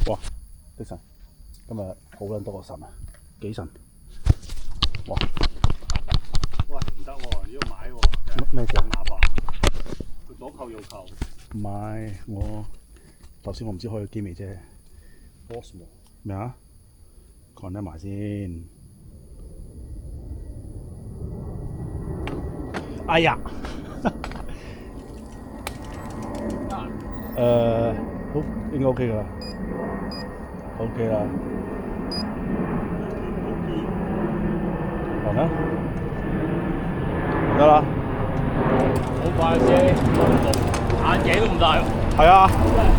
哇！的神，今日好撚多個神啊，幾神？哇！喂，唔得喎，要買喎，咩事啊？麻煩，佢左扣右扣。唔係我頭先我唔知開咗機未啫。Boss 喎。咩啊？connect 埋先。哎呀！好應該 OK 㗎啦。OK 啦。得唔得啦？好快啫，眼鏡都唔戴。係啊，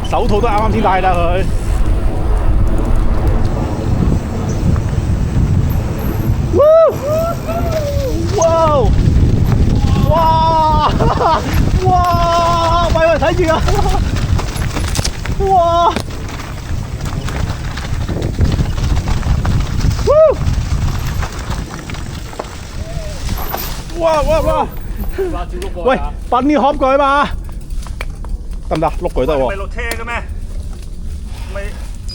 手套都啱啱先戴啦佢。哇！哇！哇！喂，睇住啊！哇！哇哇哇！喂，笨啲殼佢嘛？得唔得？碌佢得喎。咪落車嘅咩？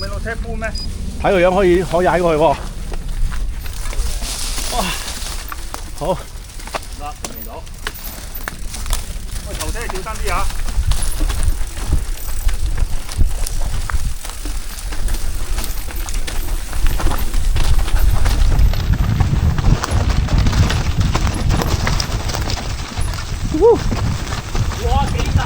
咪落車搬咩？睇個樣可以踩過去喎。哇！好。得，明到。喂，頭車小心啲啊！哇，幾大！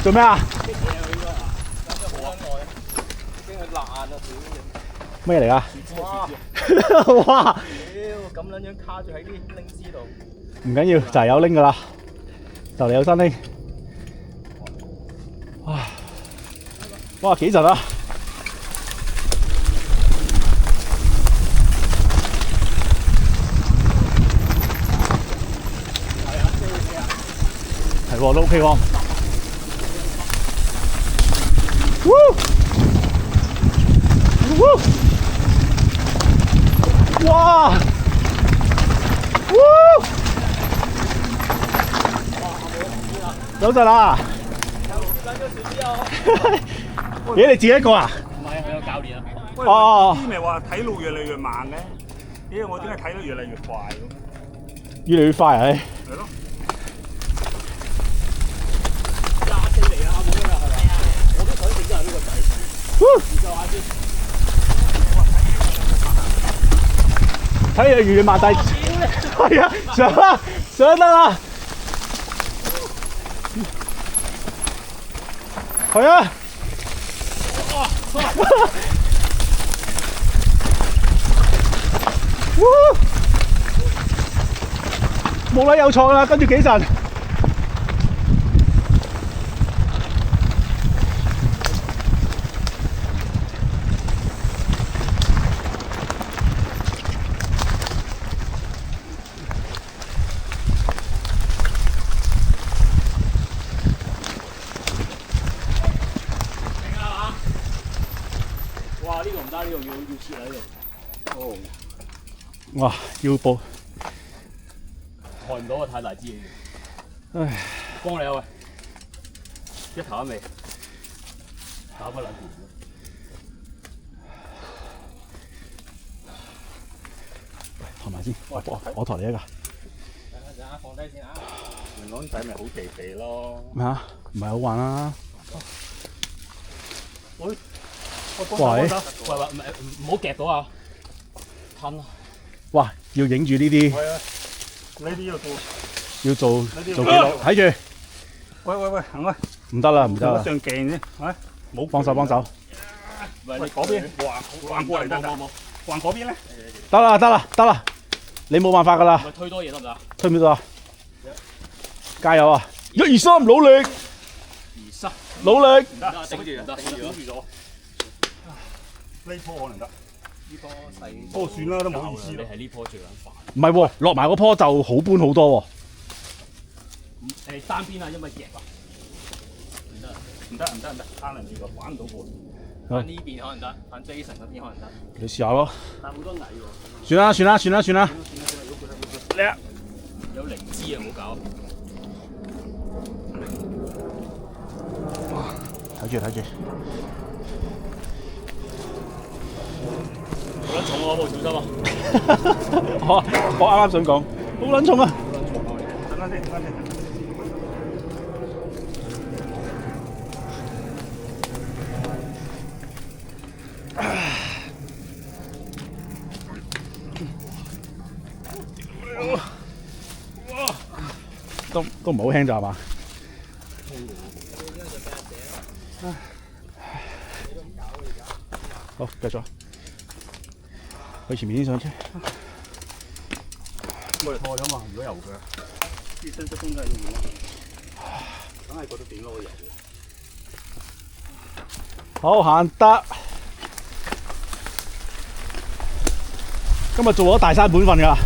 做咩啊？咩嚟㗎？哇！咁撚樣卡住喺啲拎枝度。唔緊要，就係有拎㗎啦，就嚟有新拎。哇！哇，幾陣啊！係喎，都 OK 喎。哇！有陣啦！咦，你自己一個啊？唔係，佢有教練啊。哦，啲咪話睇路越嚟越慢嘅，咦？我點解睇到越嚟越快咁？越嚟越快啊！係咯。24嚟啊，冇咩啦，係咪？我都想整咗係呢個仔。研究下先。睇你越嚟越慢，但係係啊，上得啦！係啊！冇禮有錯啦，跟住幾陣。哇！呢個唔得，呢個要切喺度。哦，哇！要報，抬唔到啊，太大支氣。唉，幫你啊喂，一頭一尾，打不撚掂。抬埋先，我抬你一個。等下放低先啊。元朗仔咪好地地咯。咩啊？唔係好玩啦。喂，喂，唔好夾到啊！吞啊！哇！要影住呢啲，係啊，呢啲要做。要做記錄，睇住。喂，行啊！唔得啦，唔得啦。做上鏡啫，係冇幫手。喂，嗰邊橫過嚟得㗎，橫嗰邊咧。得啦，你冇辦法㗎啦。咪推多嘢得唔得？推唔推到啊？加油啊！1、2、3，努力！努力！唔得，頂住咗。呢棵可能得。呢棵細。不過算啦，都冇意思啦。你係呢棵最撚煩。唔係喎，落埋嗰棵就好搬好多喎。誒單邊啊，因為夾啊。唔得，啱啦，呢個玩唔到過。反呢邊可能得，反 Jason 嗰邊可能得。你試下咯。但好多蟻喎。算啦算啦算啦算啦。叻，有靈芝啊，唔好搞。睇住睇住。好撚重喎，部小心啊！我啱啱想講，好撚重啊！等陣先，等陣先。都唔係好輕咋係嘛？好，繼續。去前面先上車。我哋拖咗嘛，如果油嘅，啲新出風都係要換，梗係覺得點攞個油。好行得。今日做咗大山本分㗎。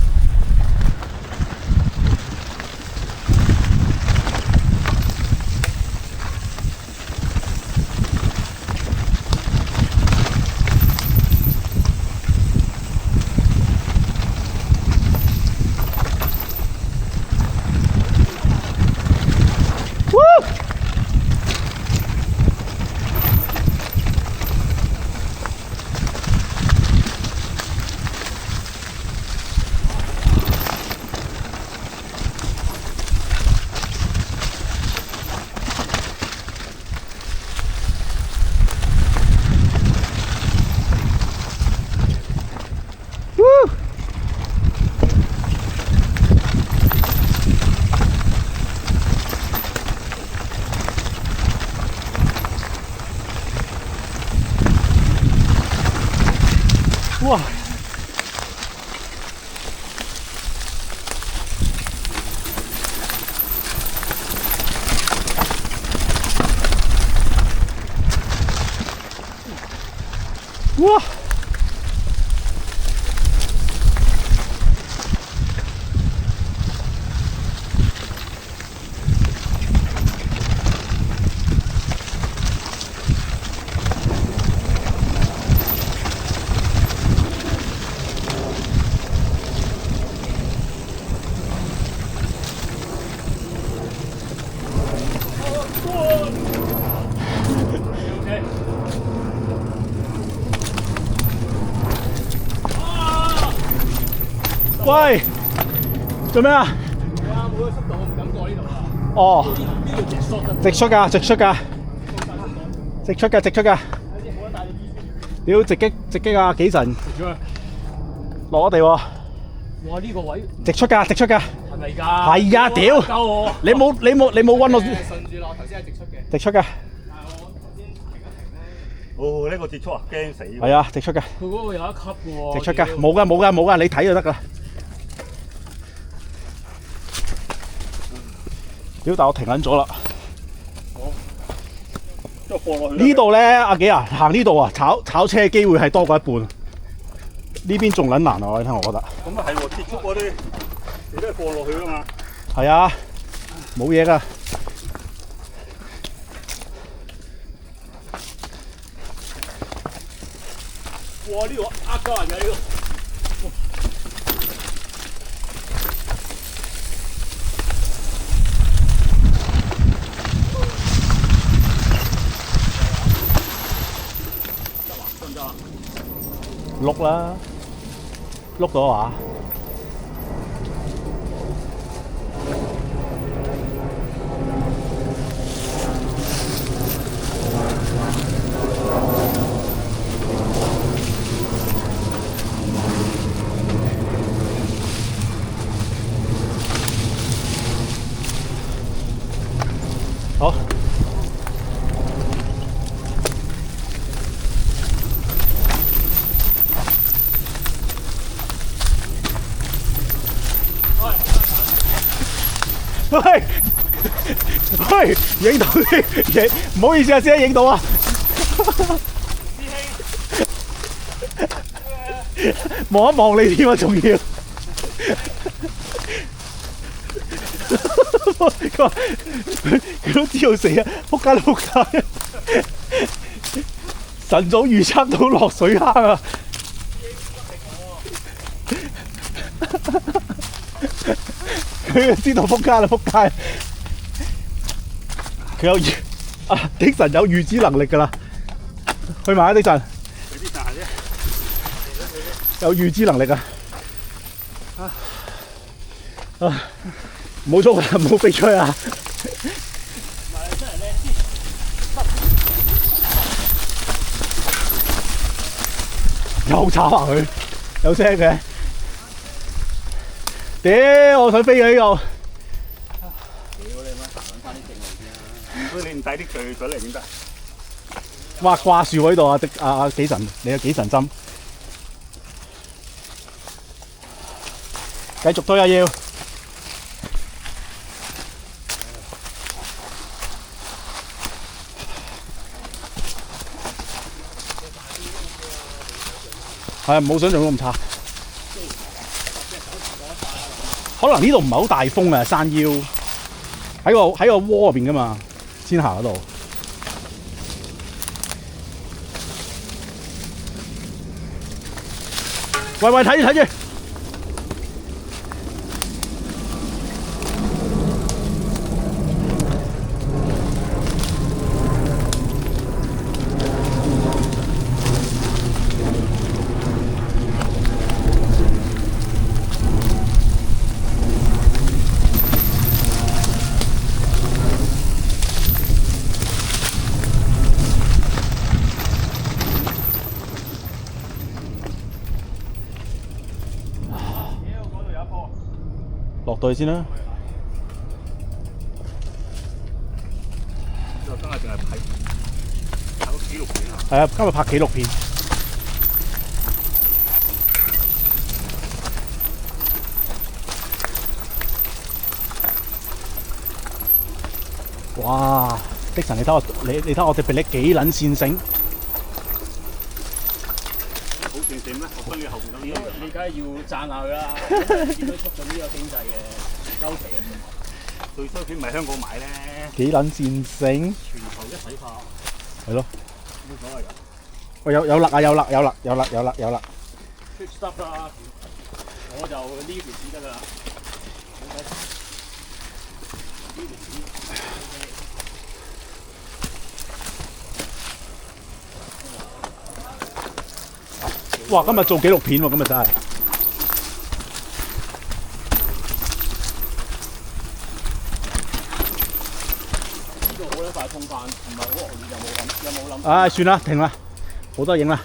哇！哇！喂，做咩啊？哇！冇咗速度，我唔敢過呢度啊！哦，呢度直縮直出㗎，直出㗎，直出㗎，直出㗎。屌，直擊啊！幾神落咗地喎！哇！呢個位直出㗎，直出㗎。係咪㗎？係啊！屌，鳩我！你冇温我。順住落，頭先係直出嘅。直出㗎。但係我頭先停一停咧。哦，呢個接觸啊，驚死！係啊，直出㗎。佢嗰個有一級嘅喎。直出㗎，冇㗎，你睇就得㗎啦。屌！但我停緊咗啦。即係放落去。呢度咧，阿幾啊，行呢度啊，炒車嘅機會係多過一半。呢邊仲撚難啊！你聽我覺得。咁啊係喎，接觸嗰啲，你都係放落去㗎嘛。係啊，冇嘢㗎。哇！呢個呃鳩人㗎呢個。碌啦，碌到啊！好。喂，喂，影到啲影，唔好意思啊，先影到啊。望一望你添啊，仲要。佢話佢都知道死啊！仆街都仆街，晨早預測到落水坑啊！佢就知道仆街啦，仆街！佢有的神有預知能力㗎啦，去埋啊！的神有預知能力啊！唔好捉啦，唔好飛出去啊！又炒下佢，有聲嘅。屌，我想飛嘅呢度。屌你媽，行揾翻啲正路先啊！所以你唔帶啲鋸水嚟點得？哇，掛樹喺度啊！幾神，你有幾神針？繼續推啊要！係啊，冇想象中咁差。可能呢度唔係好大風啊，山腰喺個窩入邊噶嘛，天下嗰度。喂，睇住睇住！落隊先啦。就今日淨係拍個紀錄片啊！係啊，今日拍紀錄片。哇！的神，你睇我哋臂力幾撚線性？好正正咩？我分你後邊咁樣。你梗係要讚下佢啦，見到促進呢個經濟嘅周期嘅進步。對商片唔係香港買咧，幾撚線性？全球一體化，係咯。冇所謂㗎。喂，有勒啊！有勒。Quick stop 啦，我就呢條線得㗎啦。呢條線。哇！今日做紀錄片喎，今日真係。呢個好撚快通翻，唔係好惡劣，有冇諗？唉，算啦，停啦，好多影啦。